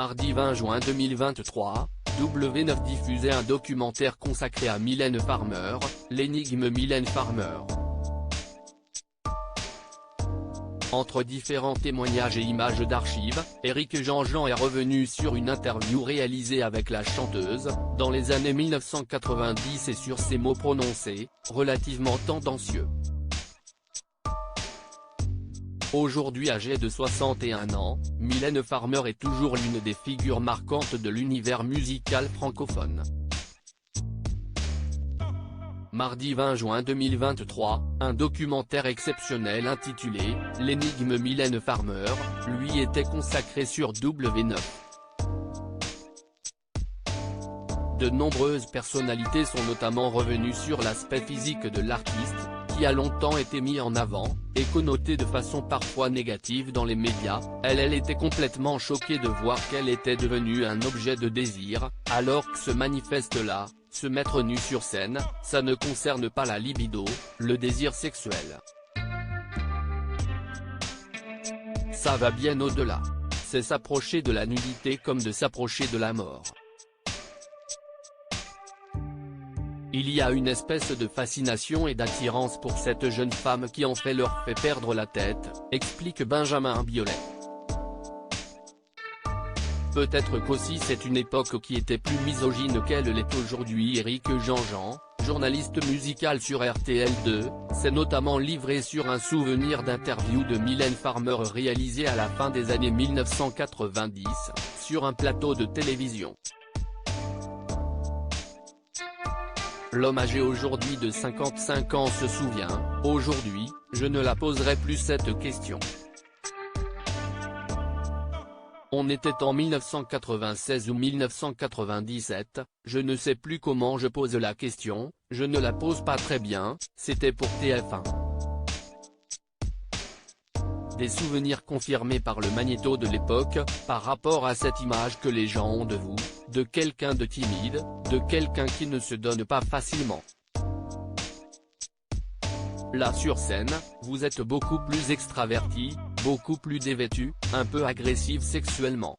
Mardi 20 juin 2023, W9 diffusait un documentaire consacré à Mylène Farmer, l'énigme Mylène Farmer. Entre différents témoignages et images d'archives, Éric Jean-Jean est revenu sur une interview réalisée avec la chanteuse, dans les années 1990 et sur ses mots prononcés, relativement tendancieux. Aujourd'hui âgée de 61 ans, Mylène Farmer est toujours l'une des figures marquantes de l'univers musical francophone. Mardi 20 juin 2023, un documentaire exceptionnel intitulé « L'énigme Mylène Farmer » lui était consacré sur W9. De nombreuses personnalités sont notamment revenues sur l'aspect physique de l'artiste, qui a longtemps été mis en avant, et connoté de façon parfois négative dans les médias. Elle était complètement choquée de voir qu'elle était devenue un objet de désir, alors que ce manifeste-là, se mettre nu sur scène, ça ne concerne pas la libido, le désir sexuel. Ça va bien au-delà. C'est s'approcher de la nudité comme de s'approcher de la mort. Il y a une espèce de fascination et d'attirance pour cette jeune femme qui en fait leur fait perdre la tête, explique Benjamin Biolay. Peut-être qu'aussi c'est une époque qui était plus misogyne qu'elle l'est aujourd'hui. Éric Jean-Jean, journaliste musical sur RTL2, s'est notamment livré sur un souvenir d'interview de Mylène Farmer réalisé à la fin des années 1990, sur un plateau de télévision. L'homme âgé aujourd'hui de 55 ans se souvient, « Aujourd'hui, je ne la poserai plus cette question. On était en 1996 ou 1997, je ne sais plus comment je pose la question, je ne la pose pas très bien, c'était pour TF1. » Des souvenirs confirmés par le magnéto de l'époque, par rapport à cette image que les gens ont de vous, de quelqu'un de timide, de quelqu'un qui ne se donne pas facilement. Là sur scène, vous êtes beaucoup plus extraverti, beaucoup plus dévêtu, un peu agressive sexuellement.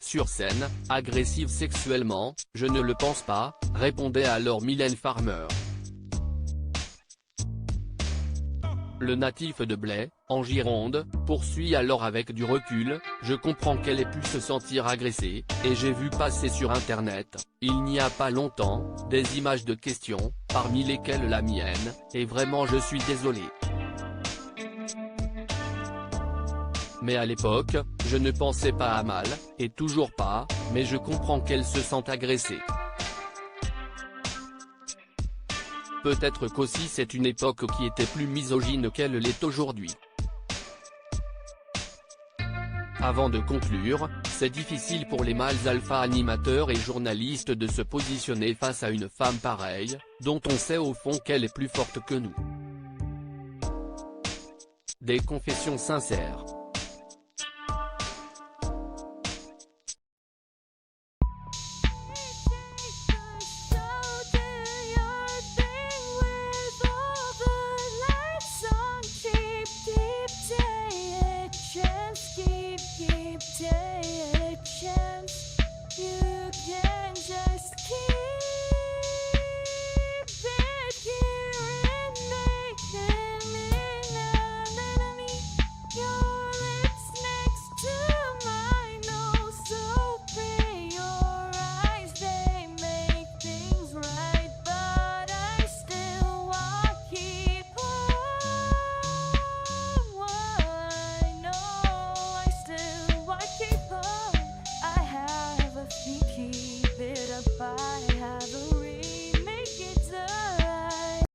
Sur scène, agressive sexuellement, je ne le pense pas, répondait alors Mylène Farmer. Le natif de Blaye, en Gironde, poursuit alors avec du recul, « Je comprends qu'elle ait pu se sentir agressée, et j'ai vu passer sur internet, il n'y a pas longtemps, des images de questions, parmi lesquelles la mienne, et vraiment je suis désolé. Mais à l'époque, je ne pensais pas à mal, et toujours pas, mais je comprends qu'elle se sente agressée. » Peut-être qu'aussi c'est une époque qui était plus misogyne qu'elle l'est aujourd'hui. Avant de conclure, c'est difficile pour les mâles alpha animateurs et journalistes de se positionner face à une femme pareille, dont on sait au fond qu'elle est plus forte que nous. Des confessions sincères.